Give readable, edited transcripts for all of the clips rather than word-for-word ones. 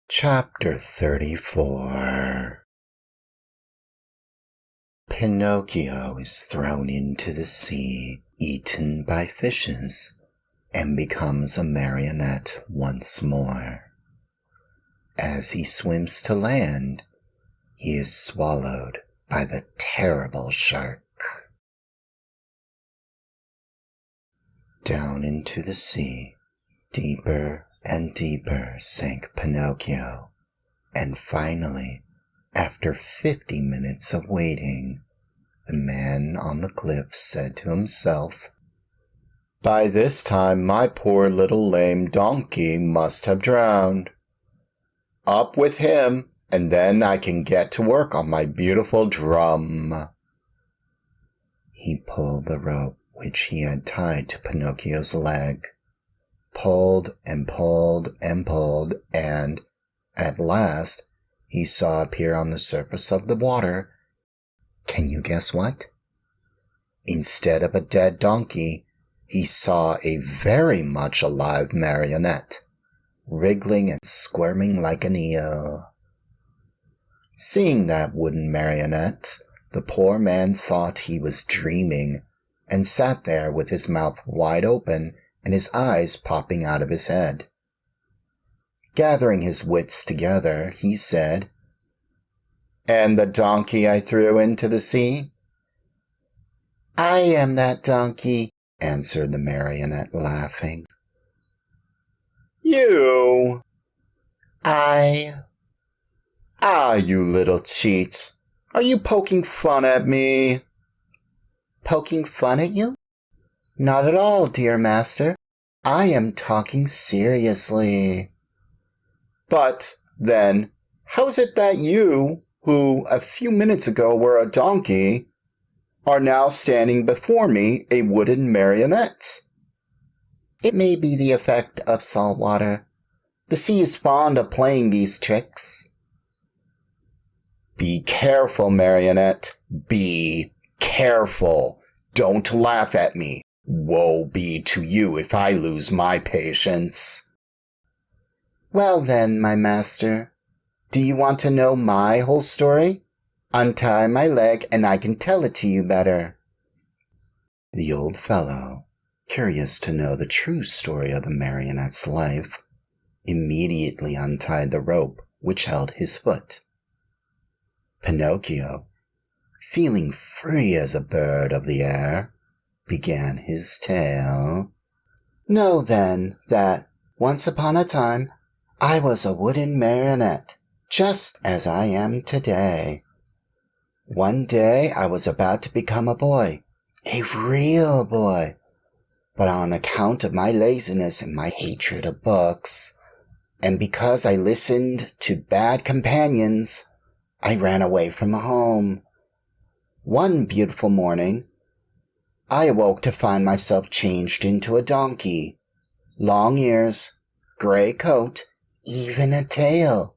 Chapter 34. Pinocchio is thrown into the sea, eaten by fishes, and becomes a marionette once more. As he swims to land, he is swallowed by the terrible shark. Down into the sea, deeper and deeper sank Pinocchio, and finally, after 50 minutes of waiting, the man on the cliff said to himself, "By this time my poor little lame donkey must have drowned. Up with him, and then I can get to work on my beautiful drum." He pulled the rope which he had tied to Pinocchio's leg, pulled and pulled and pulled, and, at last, he saw appear on the surface of the water. Can you guess what? Instead of a dead donkey, he saw a very much alive marionette, wriggling and squirming like an eel. Seeing that wooden marionette, the poor man thought he was dreaming, and sat there with his mouth wide open and his eyes popping out of his head. Gathering his wits together, he said, "And the donkey I threw into the sea?" "I am that donkey," answered the marionette, laughing. "You?" "I." "Ah, you little cheat! Are you poking fun at me?" "Poking fun at you? Not at all, dear master. I am talking seriously." "But, then, how is it that you, who a few minutes ago were a donkey, are now standing before me a wooden marionette?" "It may be the effect of salt water. The sea is fond of playing these tricks." "Be careful, marionette. Be careful. Don't laugh at me. Woe be to you if I lose my patience." "Well then, my master, do you want to know my whole story? Untie my leg and I can tell it to you better." The old fellow, curious to know the true story of the marionette's life, immediately untied the rope which held his foot. Pinocchio, feeling free as a bird of the air, began his tale. "Know then that, once upon a time, I was a wooden marionette, just as I am today. One day I was about to become a boy, a real boy, but on account of my laziness and my hatred of books, and because I listened to bad companions, I ran away from home. One beautiful morning, I awoke to find myself changed into a donkey. Long ears, gray coat, even a tail.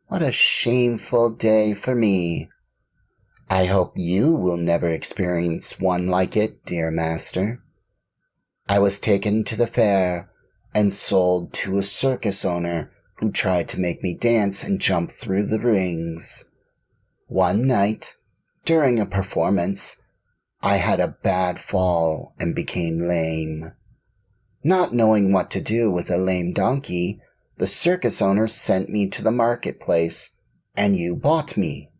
What a shameful day for me. I hope you will never experience one like it, dear master. I was taken to the fair and sold to a circus owner who tried to make me dance and jump through the rings. One night, during a performance, I had a bad fall and became lame. Not knowing what to do with a lame donkey, the circus owner sent me to the marketplace, and you bought me."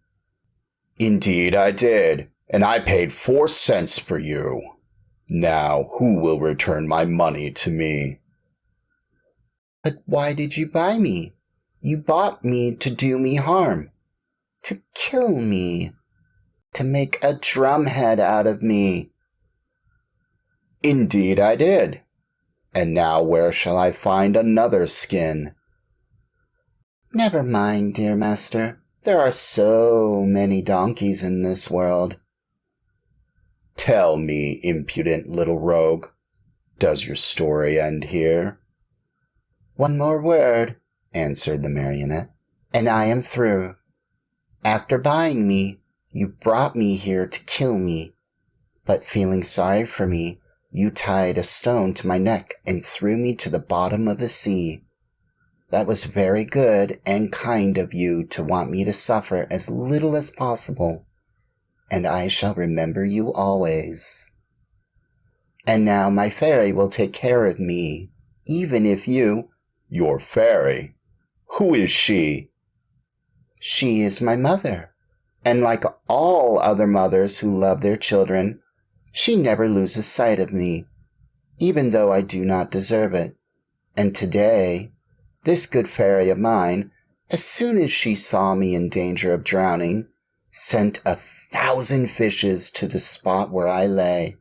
"Indeed I did, and I paid 4 cents for you. Now who will return my money to me?" "But why did you buy me? You bought me to do me harm, to kill me, to make a drumhead out of me." "Indeed I did. And now where shall I find another skin?" "Never mind, dear master. There are so many donkeys in this world." "Tell me, impudent little rogue, does your story end here?" "One more word," answered the marionette, "and I am through. After buying me, you brought me here to kill me, but feeling sorry for me, you tied a stone to my neck and threw me to the bottom of the sea. That was very good and kind of you to want me to suffer as little as possible, and I shall remember you always. And now my fairy will take care of me, even if you—" "Your fairy? Who is she?" "She is my mother, and like all other mothers who love their children, she never loses sight of me, even though I do not deserve it. And today, this good fairy of mine, as soon as she saw me in danger of drowning, sent 1,000 fishes to the spot where I lay.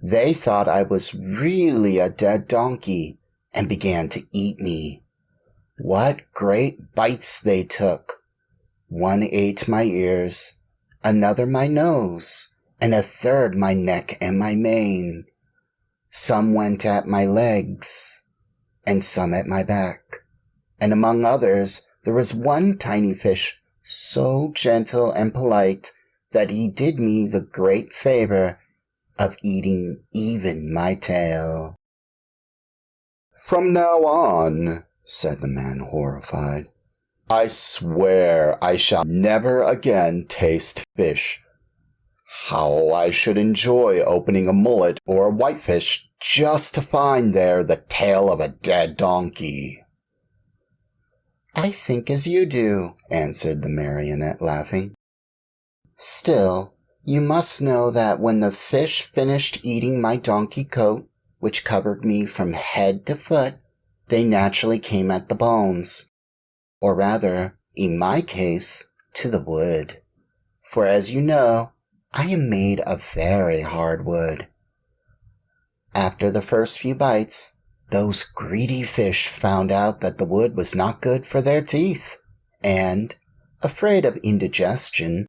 They thought I was really a dead donkey and began to eat me. What great bites they took! One ate my ears, another my nose, and a third my neck and my mane. Some went at my legs, and some at my back, and among others there was one tiny fish so gentle and polite that he did me the great favor of eating even my tail." "From now on," said the man, horrified, "I swear I shall never again taste fish. How I should enjoy opening a mullet or a whitefish just to find there the tail of a dead donkey." "I think as you do," answered the marionette, laughing. "Still, you must know that when the fish finished eating my donkey coat, which covered me from head to foot, they naturally came at the bones, or rather, in my case, to the wood. For as you know, I am made of very hard wood. After the first few bites, those greedy fish found out that the wood was not good for their teeth, and, afraid of indigestion,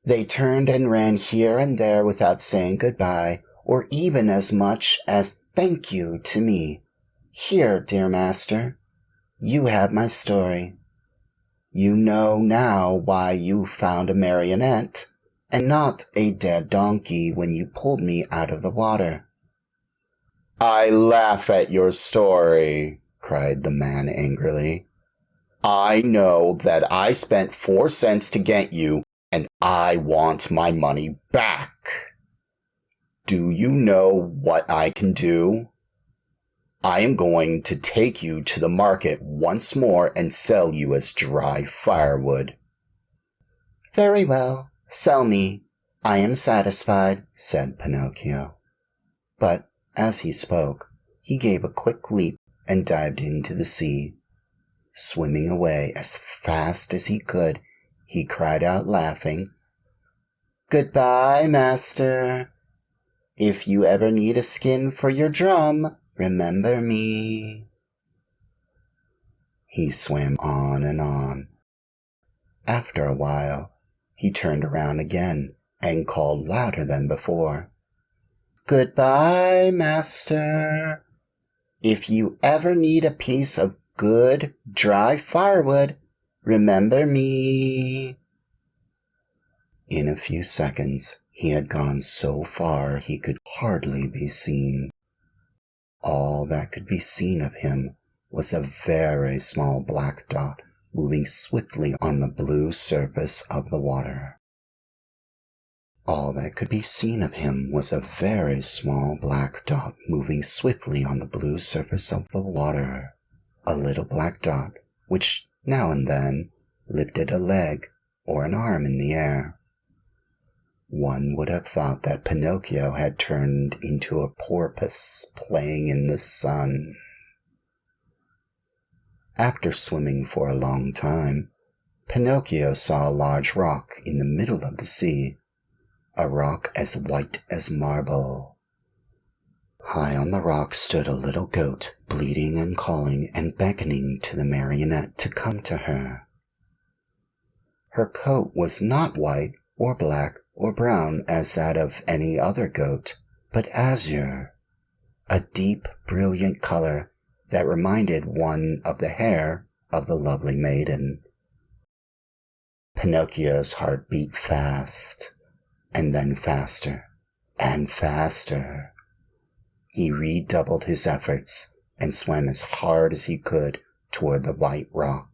they turned and ran here and there without saying goodbye, or even as much as thank you to me. Here, dear master, you have my story. You know now why you found a marionette, and not a dead donkey when you pulled me out of the water." "I laugh at your story," cried the man angrily. "I know that I spent 4 cents to get you, and I want my money back. Do you know what I can do? I am going to take you to the market once more and sell you as dry firewood." "Very well, sell me. I am satisfied," said Pinocchio. But as he spoke, he gave a quick leap and dived into the sea. Swimming away as fast as he could, he cried out laughing, "Goodbye, master. If you ever need a skin for your drum, remember me." He swam on and on. After a while, he turned around again and called louder than before, "Goodbye, master. If you ever need a piece of good, dry firewood, remember me." In a few seconds, he had gone so far he could hardly be seen. All that could be seen of him was a very small black dot moving swiftly on the blue surface of the water. All that could be seen of him was a very small black dot moving swiftly on the blue surface of the water. A little black dot, which now and then lifted a leg or an arm in the air. One would have thought that Pinocchio had turned into a porpoise playing in the sun. After swimming for a long time, Pinocchio saw a large rock in the middle of the sea, a rock as white as marble. High on the rock stood a little goat, bleating and calling and beckoning to the marionette to come to her. Her coat was not white or black or brown as that of any other goat, but azure, a deep, brilliant color that reminded one of the hair of the lovely maiden. Pinocchio's heart beat fast, and then faster and faster. He redoubled his efforts and swam as hard as he could toward the white rock.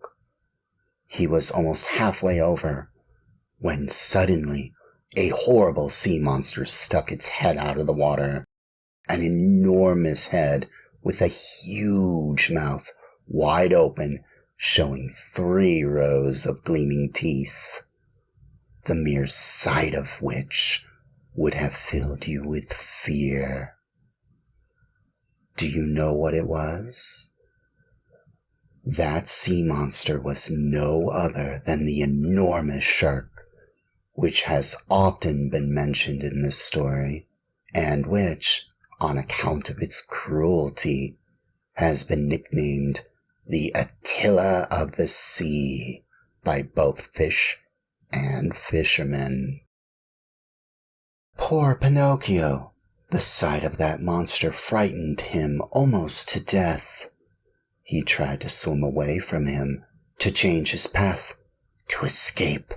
He was almost halfway over when suddenly a horrible sea monster stuck its head out of the water. An enormous head with a huge mouth wide open, showing 3 rows of gleaming teeth, the mere sight of which would have filled you with fear. Do you know what it was? That sea monster was no other than the enormous shark, which has often been mentioned in this story, and which, on account of its cruelty, has been nicknamed the Attila of the Sea by both fish and fishermen. Poor Pinocchio! The sight of that monster frightened him almost to death. He tried to swim away from him, to change his path, to escape.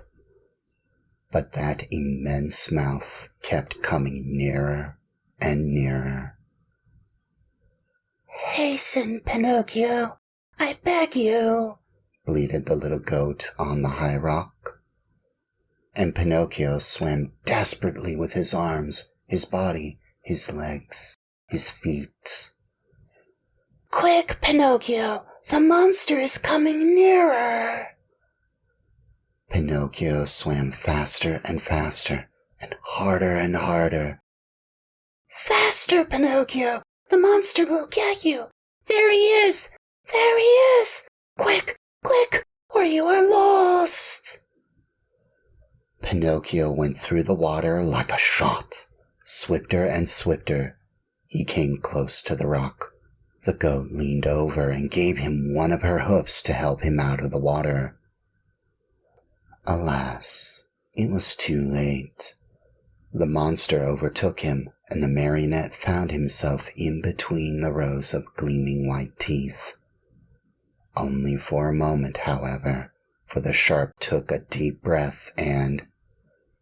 But that immense mouth kept coming nearer and nearer. "Hasten, Pinocchio, I beg you," bleated the little goat on the high rock. And Pinocchio swam desperately with his arms, his body, his legs, his feet. "Quick, Pinocchio, the monster is coming nearer." Pinocchio swam faster and faster, and harder. "Faster, Pinocchio, the monster will get you. There he is, there he is. Quick, quick, or you are lost." Pinocchio went through the water like a shot. Swifter and swifter. He came close to the rock. The goat leaned over and gave him one of her hoofs to help him out of the water. Alas, it was too late. The monster overtook him, and the marionette found himself in between the rows of gleaming white teeth. Only for a moment, however, for the shark took a deep breath and,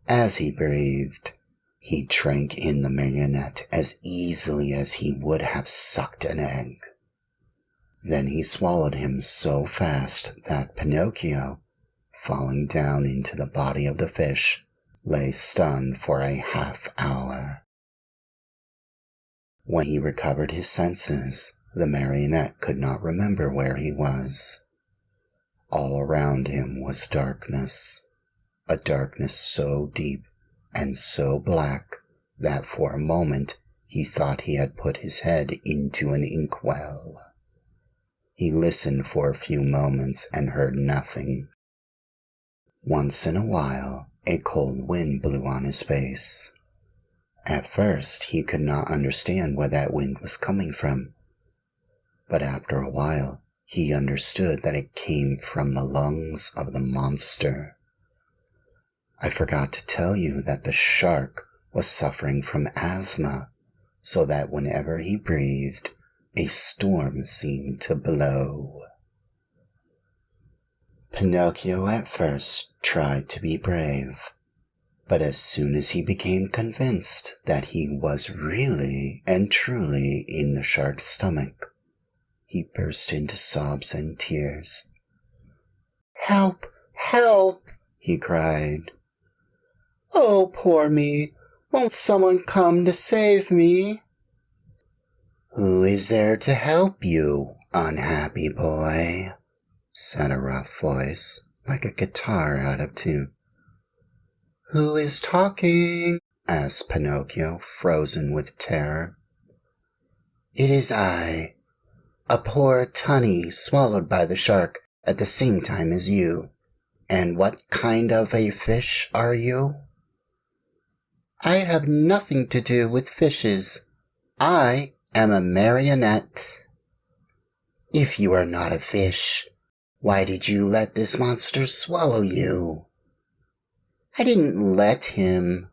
as he breathed, he drank in the marionette as easily as he would have sucked an egg. Then he swallowed him so fast that Pinocchio, falling down into the body of the fish, lay stunned for a half-hour. When he recovered his senses, the marionette could not remember where he was. All around him was darkness, a darkness so deep and so black that for a moment he thought he had put his head into an inkwell. He listened for a few moments and heard nothing. Once in a while, a cold wind blew on his face. At first, he could not understand where that wind was coming from, but after a while, he understood that it came from the lungs of the monster. I forgot to tell you that the shark was suffering from asthma, so that whenever he breathed, a storm seemed to blow. Pinocchio at first tried to be brave, but as soon as he became convinced that he was really and truly in the shark's stomach, he burst into sobs and tears. "Help! Help!" he cried. "Oh, poor me! Won't someone come to save me?" "Who is there to help you, unhappy boy?" said a rough voice, like a guitar out of tune. "Who is talking?" asked Pinocchio, frozen with terror. "It is I, a poor tunny swallowed by the shark at the same time as you. And what kind of a fish are you?" "I have nothing to do with fishes. I am a marionette." "If you are not a fish, why did you let this monster swallow you?" "I didn't let him.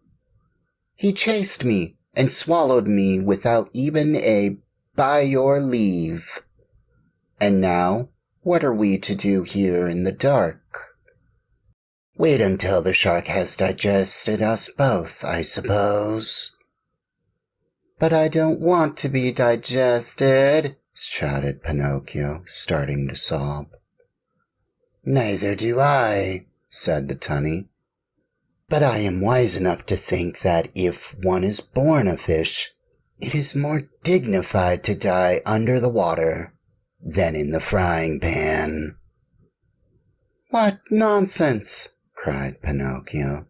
He chased me and swallowed me without even a 'by your leave.' And now, what are we to do here in the dark?" "Wait until the shark has digested us both, I suppose." "But I don't want to be digested," shouted Pinocchio, starting to sob. Neither do I, said the tunny. But I am wise enough to think that if one is born a fish, it is more dignified to die under the water than in the frying pan. What nonsense, cried Pinocchio.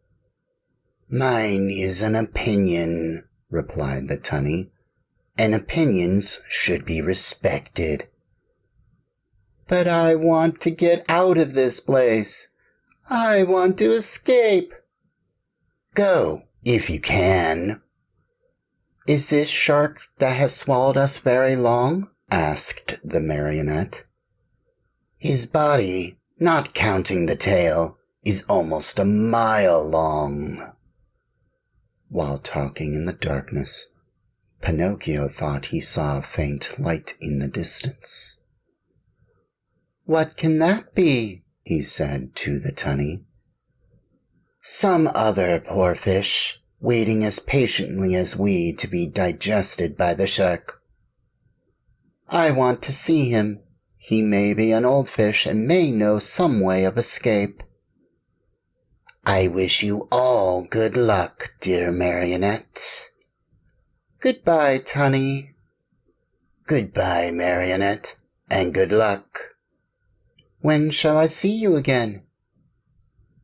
Mine is an opinion, replied the tunny, and opinions should be respected. But I want to get out of this place. I want to escape. Go, if you can. Is this shark that has swallowed us very long? Asked the marionette. His body, not counting the tail, is almost a mile long. While talking in the darkness, Pinocchio thought he saw a faint light in the distance. What can that be? He said to the tunny. Some other poor fish, waiting as patiently as we to be digested by the shark. I want to see him. He may be an old fish and may know some way of escape. I wish you all good luck, dear marionette. Goodbye, tunny. Goodbye, marionette, and good luck. When shall I see you again?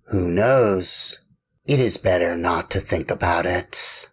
Who knows? It is better not to think about it.